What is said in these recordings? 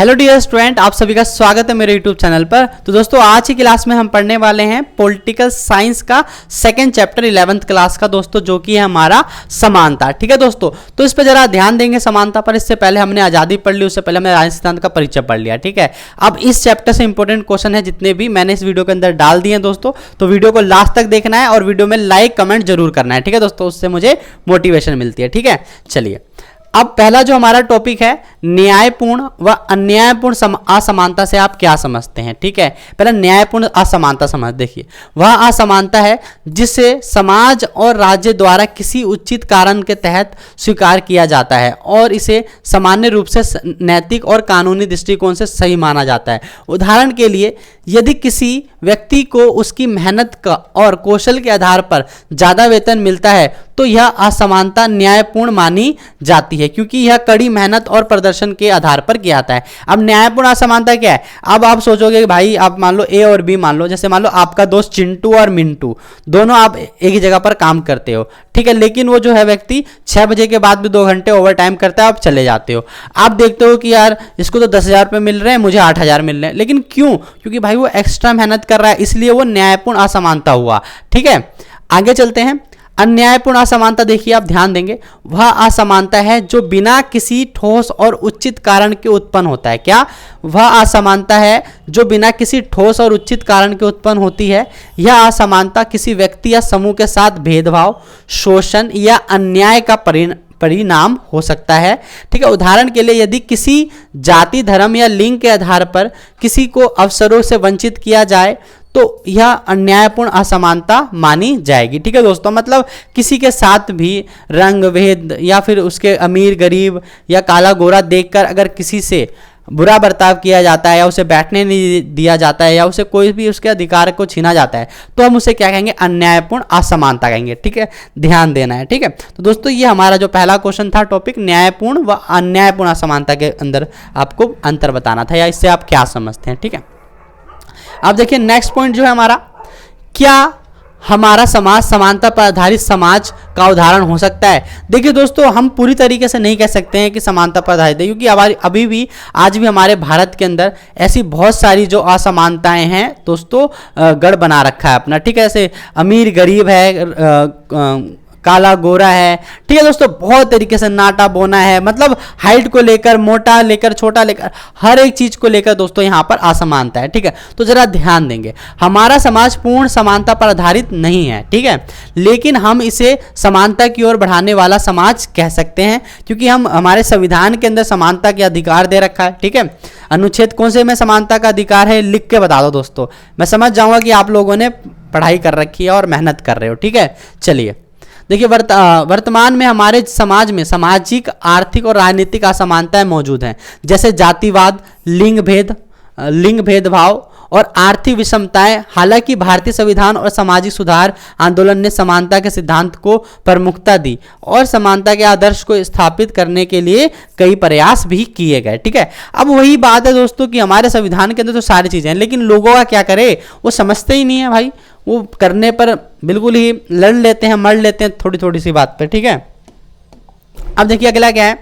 Hello dear student, आप सभी का स्वागत है मेरे यूट्यूब चैनल पर। तो दोस्तों आज की क्लास में हम पढ़ने वाले हैं पॉलिटिकल साइंस का सेकंड चैप्टर 11th क्लास का दोस्तों, जो कि है हमारा समानता। ठीक है दोस्तों, तो इस पर जरा ध्यान देंगे समानता पर। इससे पहले हमने आज़ादी पढ़ ली, उससे पहले हमने राजनीति सिद्धांत का परिचय पढ़ लिया। ठीक है, अब इस चैप्टर से इंपॉर्टेंट क्वेश्चन है जितने भी मैंने इस वीडियो के अंदर डाल दिए हैं दोस्तों, तो वीडियो को लास्ट तक देखना है और वीडियो में लाइक कमेंट जरूर करना है। ठीक है दोस्तों, उससे मुझे मोटिवेशन मिलती है। ठीक है, चलिए अब पहला जो हमारा टॉपिक है न्यायपूर्ण व अन्यायपूर्ण असमानता से आप क्या समझते हैं। ठीक है, पहले न्यायपूर्ण असमानता समझ देखिए, वह असमानता है जिसे समाज और राज्य द्वारा किसी उचित कारण के तहत स्वीकार किया जाता है और इसे सामान्य रूप से नैतिक और कानूनी दृष्टिकोण से सही माना जाता है। उदाहरण के लिए, यदि किसी व्यक्ति को उसकी मेहनत का और कौशल के आधार पर ज्यादा वेतन मिलता है तो यह असमानता न्यायपूर्ण मानी जाती है, क्योंकि यह कड़ी मेहनत और प्रदर्शन के आधार पर किया जाता है। अब न्यायपूर्ण असमानता क्या है? अब आप सोचोगे कि भाई आप मान लो ए और बी, मान लो जैसे मान लो आपका दोस्त चिंटू और मिंटू दोनों आप एक ही जगह पर काम करते हो। ठीक है, लेकिन वो जो है व्यक्ति 6 बजे के बाद भी 2 घंटे ओवर टाइम करता है, आप चले जाते हो। आप देखते हो कि यार इसको तो 10,000 रुपये मिल रहे हैं, मुझे 8,000 मिल रहे हैं, लेकिन क्यों? क्योंकि भाई वो एक्स्ट्रा मेहनत कर रहा है, इसलिए वो न्यायपूर्ण असमानता हुआ। ठीक है, आगे चलते हैं। अन्यायपूर्ण असमानता देखिए, आप ध्यान देंगे, वह असमानता है जो बिना किसी ठोस और उचित कारण के उत्पन्न होता है। क्या? वह असमानता है जो बिना किसी ठोस और उचित कारण के उत्पन्न होती है। यह असमानता किसी व्यक्ति या समूह के साथ भेदभाव, शोषण या अन्याय का परिणाम हो सकता है। ठीक है, उदाहरण के लिए यदि किसी जाति, धर्म या लिंग के आधार पर किसी को अवसरों से वंचित किया जाए तो यह अन्यायपूर्ण असमानता मानी जाएगी। ठीक है दोस्तों, मतलब किसी के साथ भी रंग भेद या फिर उसके अमीर गरीब या काला गोरा देखकर अगर किसी से बुरा बर्ताव किया जाता है या उसे बैठने नहीं दिया जाता है या उसे कोई भी उसके अधिकार को छीना जाता है तो हम उसे क्या कहेंगे? अन्यायपूर्ण असमानता कहेंगे। ठीक है, ध्यान देना है। ठीक है, तो दोस्तों ये हमारा जो पहला क्वेश्चन था टॉपिक न्यायपूर्ण व अन्यायपूर्ण असमानता के अंदर आपको अंतर बताना था या इससे आप क्या समझते हैं। ठीक है, अब देखिए नेक्स्ट पॉइंट जो है हमारा, क्या हमारा समाज समानता पर आधारित समाज का उदाहरण हो सकता है? देखिए दोस्तों, हम पूरी तरीके से नहीं कह सकते हैं कि समानता पर आधारित है, क्योंकि हमारी अभी भी आज भी हमारे भारत के अंदर ऐसी बहुत सारी जो असमानताएं हैं दोस्तों, गढ़ बना रखा है अपना। ठीक है, ऐसे अमीर गरीब है, काला गोरा है। ठीक है दोस्तों, बहुत तरीके से नाटा बोना है, मतलब हाइट को लेकर, मोटा लेकर, छोटा लेकर, हर एक चीज को लेकर दोस्तों यहाँ पर असमानता है। ठीक है, तो जरा ध्यान देंगे, हमारा समाज पूर्ण समानता पर आधारित नहीं है। ठीक है, लेकिन हम इसे समानता की ओर बढ़ाने वाला समाज कह सकते हैं, क्योंकि हम हमारे संविधान के अंदर समानता के अधिकार दे रखा है। ठीक है, अनुच्छेद कौन से में समानता का अधिकार है लिख के बता दो दोस्तों, मैं समझ जाऊंगा कि आप लोगों ने पढ़ाई कर रखी है और मेहनत कर रहे हो। ठीक है, चलिए देखिए, वर्तमान में हमारे समाज में सामाजिक, आर्थिक और राजनीतिक असमानताएं मौजूद हैं, जैसे जातिवाद, लिंग भेदभाव और आर्थिक विषमताएं। हालांकि भारतीय संविधान और सामाजिक सुधार आंदोलन ने समानता के सिद्धांत को प्रमुखता दी और समानता के आदर्श को स्थापित करने के लिए कई प्रयास भी किए गए। ठीक है, अब वही बात है दोस्तों कि हमारे संविधान के अंदर तो सारी चीजें हैं, लेकिन लोगों का क्या करे, वो समझते ही नहीं है भाई, वो करने पर बिल्कुल ही लड़ लेते हैं, मर लेते हैं थोड़ी थोड़ी सी बात पर। ठीक है, अब देखिए अगला क्या है,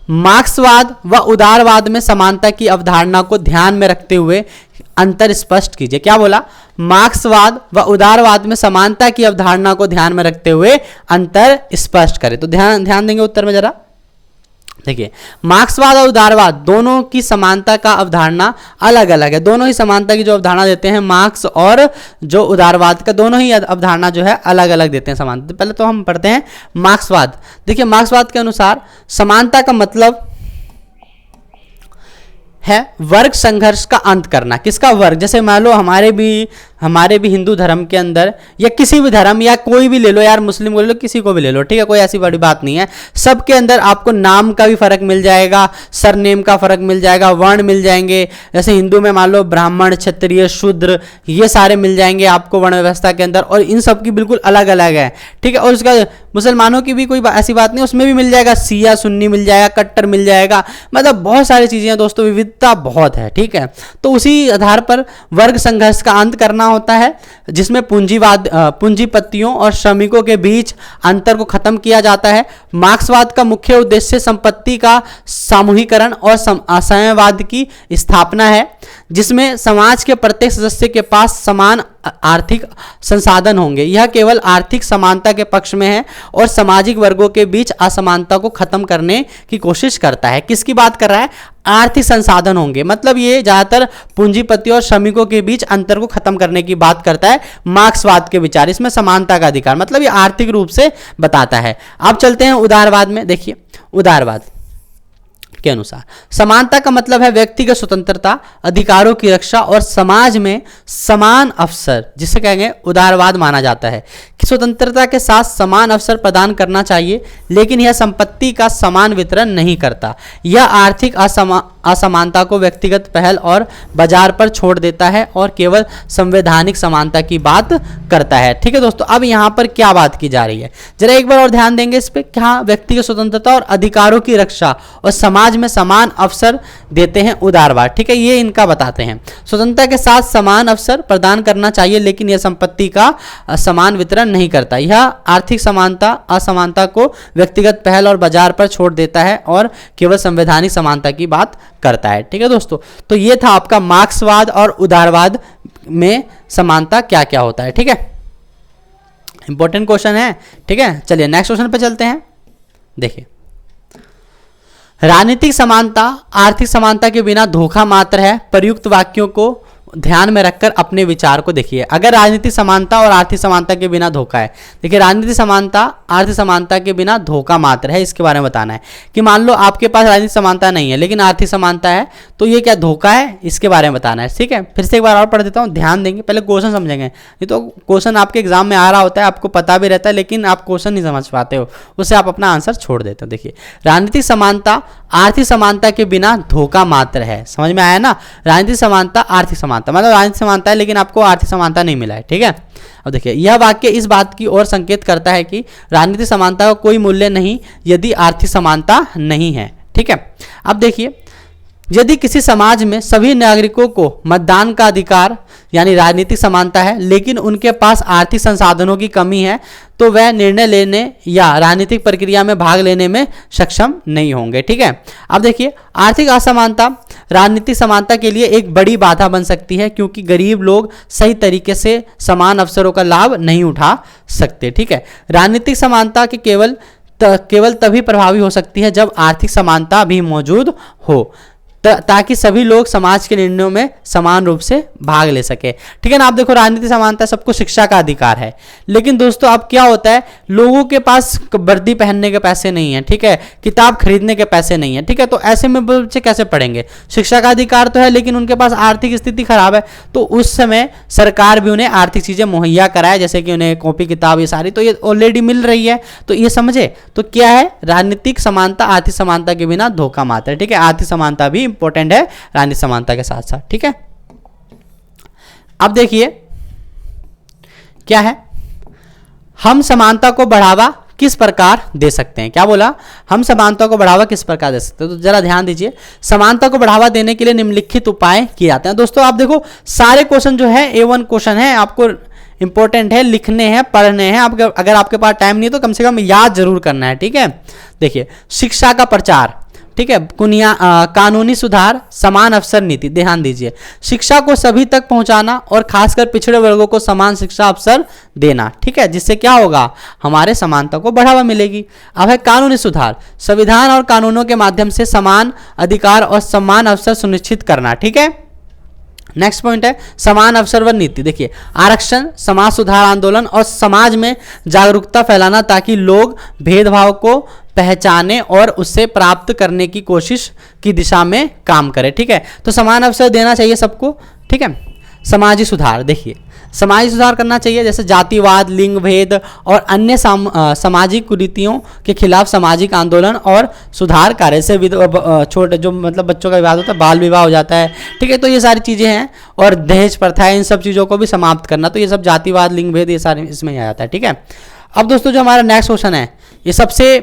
मार्क्सवाद व उदारवाद में समानता की अवधारणा को ध्यान में रखते हुए अंतर स्पष्ट कीजिए। क्या बोला? मार्क्सवाद व उदारवाद में समानता की अवधारणा को ध्यान में रखते हुए अंतर स्पष्ट करें। तो ध्यान देंगे उत्तर में जरा। देखिए, मार्क्सवाद और उदारवाद दोनों की समानता का अवधारणा अलग अलग है। दोनों ही समानता की जो अवधारणा देते हैं, मार्क्स और जो उदारवाद का, दोनों ही अवधारणा जो है अलग अलग देते हैं समानता। पहले तो हम पढ़ते हैं मार्क्सवाद। देखिए, मार्क्सवाद के अनुसार समानता का मतलब है वर्ग संघर्ष का अंत करना। किसका? वर्ग। जैसे मान लो हमारे भी हिंदू धर्म के अंदर या किसी भी धर्म, या कोई भी ले लो यार, मुस्लिम को ले लो, किसी को भी ले लो, ठीक है, कोई ऐसी बड़ी बात नहीं है। सबके अंदर आपको नाम का भी फर्क मिल जाएगा, सरनेम का फर्क मिल जाएगा, वर्ण मिल जाएंगे। जैसे हिंदू में मान लो ब्राह्मण, क्षत्रिय, शूद्र, ये सारे मिल जाएंगे आपको वर्ण व्यवस्था के अंदर, और इन सब की बिल्कुल अलग अलग है। ठीक है, और उसका मुसलमानों की भी कोई ऐसी बात नहीं, उसमें भी मिल जाएगा, शिया सुन्नी मिल जाएगा, कट्टर मिल जाएगा, मतलब बहुत सारी चीजें हैं दोस्तों, विविधता बहुत है। ठीक है, तो उसी आधार पर वर्ग संघर्ष का अंत करना होता है जिसमें पूंजीपतियों और श्रमिकों के बीच अंतर को खत्म किया जाता है। मार्क्सवाद का मुख्य उद्देश्य संपत्ति का सामूहिकरण और साम्यवाद की स्थापना है, जिसमें समाज के प्रत्येक सदस्य के पास समान आर्थिक संसाधन होंगे। यह केवल आर्थिक समानता के पक्ष में है और सामाजिक वर्गों के बीच असमानता को खत्म करने की कोशिश करता है। किसकी बात कर रहा है? आर्थिक संसाधन होंगे, मतलब ये ज्यादातर पूंजीपति और श्रमिकों के बीच अंतर को खत्म करने की बात करता है मार्क्सवाद के विचार। इसमें समानता का अधिकार, मतलब ये आर्थिक रूप से बताता है। अब चलते हैं उदारवाद में। देखिए, उदारवाद के अनुसार समानता का मतलब है व्यक्तिगत स्वतंत्रता, अधिकारों की रक्षा और समाज में समान अवसर, जिसे कहेंगे उदारवाद माना जाता है कि स्वतंत्रता के साथ समान अवसर प्रदान करना चाहिए, लेकिन यह संपत्ति का समान वितरण नहीं करता। यह आर्थिक असमानता को व्यक्तिगत पहल और बाजार पर छोड़ देता है और केवल संवैधानिक समानता की बात करता है। ठीक है दोस्तों, अब यहाँ पर क्या बात की जा रही है, जरा एक बार और ध्यान देंगे इस पे। क्या? व्यक्तिगत स्वतंत्रता और अधिकारों की रक्षा और समाज में समान अवसर देते हैं उदारवाद। ठीक है, ये इनका बताते हैं। स्वतंत्रता के साथ समान अवसर प्रदान करना चाहिए, लेकिन यह संपत्ति का समान वितरण नहीं करता। यह आर्थिक असमानता को व्यक्तिगत पहल और बाजार पर छोड़ देता है और केवल संवैधानिक समानता की बात करता है। ठीक है दोस्तों, तो ये था आपका मार्क्सवाद और उदारवाद में समानता क्या क्या होता है। ठीक है, इंपॉर्टेंट क्वेश्चन है। ठीक है, चलिए नेक्स्ट क्वेश्चन पे चलते हैं। देखिए, राजनीतिक समानता आर्थिक समानता के बिना धोखा मात्र है। प्रयुक्त वाक्यों को ध्यान में रखकर अपने विचार को देखिए। अगर राजनीतिक समानता और आर्थिक समानता के बिना धोखा है, देखिए राजनीतिक समानता आर्थिक समानता के बिना धोखा मात्र है, इसके बारे में बताना है कि मान लो आपके पास राजनीतिक समानता नहीं है लेकिन आर्थिक समानता है, तो ये क्या धोखा है, इसके बारे में बताना है। ठीक है, फिर से एक बार और पढ़ देता हूँ, ध्यान देंगे, पहले क्वेश्चन समझेंगे। ये तो क्वेश्चन आपके एग्जाम में आ रहा होता है, आपको पता भी रहता है, लेकिन आप क्वेश्चन नहीं समझ पाते हो, उससे आप अपना आंसर छोड़ देते हो। देखिए, राजनीतिक समानता आर्थिक समानता के बिना धोखा मात्र है। समझ में आया ना? राजनीतिक समानता आर्थिक समानता, मतलब राजनीतिक समानता है लेकिन आपको आर्थिक समानता नहीं मिला है। ठीक है, अब देखिए, यह वाक्य इस बात की ओर संकेत करता है कि राजनीतिक समानता का कोई मूल्य नहीं यदि आर्थिक समानता नहीं है। ठीक है, अब देखिए, यदि किसी समाज में सभी नागरिकों को मतदान का अधिकार यानी राजनीतिक समानता है, लेकिन उनके पास आर्थिक संसाधनों की कमी है, तो वह निर्णय लेने या राजनीतिक प्रक्रिया में भाग लेने में सक्षम नहीं होंगे। ठीक है, अब देखिए, आर्थिक असमानता राजनीतिक समानता के लिए एक बड़ी बाधा बन सकती है, क्योंकि गरीब लोग सही तरीके से समान अवसरों का लाभ नहीं उठा सकते। ठीक है, राजनीतिक समानता के केवल तभी प्रभावी हो सकती है जब आर्थिक समानता भी मौजूद हो, ताकि सभी लोग समाज के निर्णयों में समान रूप से भाग ले सके। ठीक है ना? आप देखो, राजनीतिक समानता सबको शिक्षा का अधिकार है, लेकिन दोस्तों अब क्या होता है, लोगों के पास वर्दी पहनने के पैसे नहीं है। ठीक है, किताब खरीदने के पैसे नहीं है। ठीक है, तो ऐसे में बच्चे कैसे पढ़ेंगे? शिक्षा का अधिकार तो है लेकिन उनके पास आर्थिक स्थिति खराब है, तो उस समय सरकार भी उन्हें आर्थिक चीजें मुहैया कराए, जैसे कि उन्हें कॉपी किताब, ये सारी तो ये ऑलरेडी मिल रही है। तो ये समझे, तो क्या है, राजनीतिक समानता आर्थिक समानता के बिना धोखा मात्र है। ठीक है, आर्थिक समानता भी इंपॉर्टेंट है राजनीतिक समानता के साथ साथ। ठीक है, अब देखिए क्या है, हम समानता को बढ़ावा किस प्रकार दे सकते हैं। क्या बोला? हम समानता को बढ़ावा किस प्रकार दे सकते हैं, तो जरा ध्यान दीजिए। समानता को बढ़ावा देने के लिए निम्नलिखित उपाय किए जाते हैं। दोस्तों आप देखो, सारे क्वेश्चन जो है A1 क्वेश्चन है, आपको इंपॉर्टेंट है, लिखने हैं, पढ़ने हैं। आप अगर आपके पास टाइम नहीं है तो कम से कम याद जरूर करना है। ठीक है, देखिए, शिक्षा का प्रचार, ठीक है, कानूनी सुधार, समान अवसर नीति। ध्यान दीजिए, शिक्षा को सभी तक पहुंचाना और खासकर पिछड़े वर्गों को समान शिक्षा अवसर देना। ठीक है, जिससे क्या होगा, हमारे समानता को बढ़ावा मिलेगी। अब है कानूनी सुधार, संविधान और कानूनों के माध्यम से समान अधिकार और समान अवसर सुनिश्चित करना। ठीक है, नेक्स्ट पॉइंट है समान अवसर व नीति। देखिए, आरक्षण, समाज सुधार आंदोलन और समाज में जागरूकता फैलाना, ताकि लोग भेदभाव को पहचाने और उससे प्राप्त करने की कोशिश की दिशा में काम करें। ठीक है, तो समान अवसर देना चाहिए सबको। ठीक है, समाजी सुधार, देखिए समाजी सुधार करना चाहिए, जैसे जातिवाद, लिंग भेद और अन्य सामाजिक कुरीतियों के खिलाफ सामाजिक आंदोलन और सुधार कार्य से छोटे जो मतलब बच्चों का विवाह होता है, बाल विवाह हो जाता है। ठीक है, तो ये सारी चीज़ें हैं, और दहेज प्रथा है, इन सब चीज़ों को भी समाप्त करना, तो ये सब जातिवाद, लिंग भेद, ये सारे इसमें आ जाता है। ठीक है, अब दोस्तों जो हमारा नेक्स्ट क्वेश्चन है, ये सबसे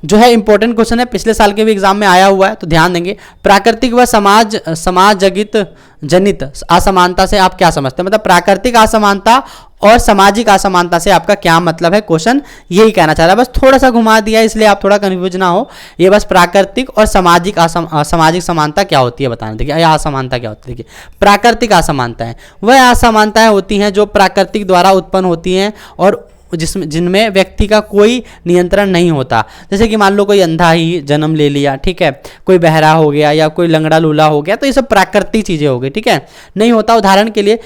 जो है इंपॉर्टेंट क्वेश्चन है, पिछले साल के भी एग्जाम में आया हुआ है, तो ध्यान देंगे। प्राकृतिक व समाज जनित असमानता से आप क्या समझते हैं, मतलब प्राकृतिक असमानता और सामाजिक असमानता से आपका क्या मतलब है, क्वेश्चन यही कहना चाह रहा है। बस थोड़ा सा घुमा दिया इसलिए आप थोड़ा कंफ्यूज ना हो। ये बस प्राकृतिक और सामाजिक समानता क्या होती है बताना। देखिए या असमानता क्या होती है। देखिए प्राकृतिक असमानताएं वह असमानताएं होती हैं जो प्राकृतिक द्वारा उत्पन्न होती हैं और जिनमें व्यक्ति का कोई नियंत्रण नहीं होता। जैसे कि मान लो कोई अंधा ही जन्म ले लिया, ठीक है, कोई बहरा हो गया या कोई लंगड़ा लूला हो गया, तो ये सब प्राकृतिक चीजें हो गई, ठीक है, नहीं होता। उदाहरण के लिए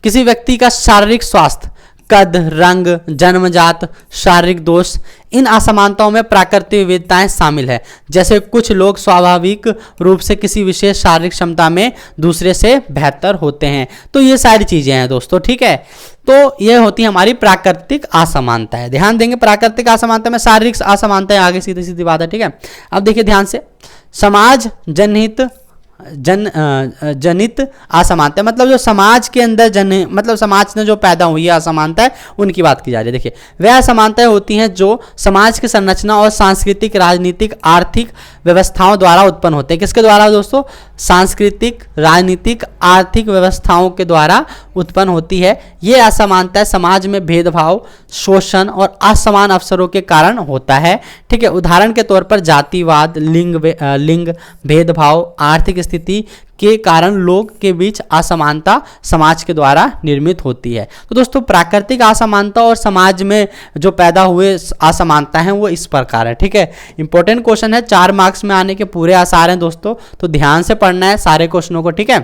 किसी व्यक्ति का शारीरिक स्वास्थ्य, कद, रंग, जन्मजात शारीरिक दोष, इन असमानताओं में प्राकृतिक विविधताएं शामिल है। जैसे कुछ लोग स्वाभाविक रूप से किसी विशेष शारीरिक क्षमता में दूसरे से बेहतर होते हैं। तो ये सारी चीजें हैं दोस्तों, ठीक है। तो ये होती है हमारी प्राकृतिक असमानताएं। ध्यान देंगे प्राकृतिक असमानता में शारीरिक असमानताएं आगे सीधी सीधी बात है, ठीक है। अब देखिए ध्यान से, समाज जनित असमानता, मतलब जो समाज के अंदर मतलब समाज में जो पैदा हुई है असमानता है उनकी बात की जा रही है। देखिए वह असमानताएं होती हैं जो समाज की संरचना और सांस्कृतिक, राजनीतिक, आर्थिक व्यवस्थाओं द्वारा उत्पन्न होते हैं। किसके द्वारा दोस्तों? सांस्कृतिक, राजनीतिक, आर्थिक व्यवस्थाओं के द्वारा उत्पन्न होती है। ये असमानता समाज में भेदभाव, शोषण और असमान अवसरों के कारण होता है, ठीक है। उदाहरण के तौर पर जातिवाद, लिंग भेदभाव, आर्थिक स्थिति के कारण लोग के बीच असमानता समाज के द्वारा निर्मित होती है। तो दोस्तों प्राकृतिक असमानता और समाज में जो पैदा हुए असमानता हैं वो इस प्रकार है, ठीक है। इंपॉर्टेंट क्वेश्चन है, 4 मार्क्स में आने के पूरे आसार हैं दोस्तों, तो ध्यान से पढ़ना है सारे क्वेश्चनों को, ठीक है।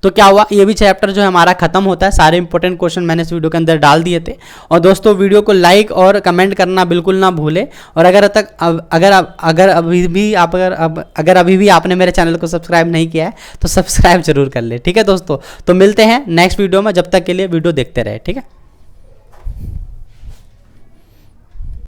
तो क्या हुआ, ये भी चैप्टर जो है हमारा खत्म होता है। सारे इंपॉर्टेंट क्वेश्चन मैंने इस वीडियो के अंदर डाल दिए थे। और दोस्तों वीडियो को लाइक और कमेंट करना बिल्कुल ना भूलें। और अगर अभी भी आपने मेरे चैनल को सब्सक्राइब नहीं किया है तो सब्सक्राइब जरूर कर ले, ठीक है दोस्तों। तो मिलते हैं नेक्स्ट वीडियो में, जब तक के लिए वीडियो देखते रहे, ठीक है।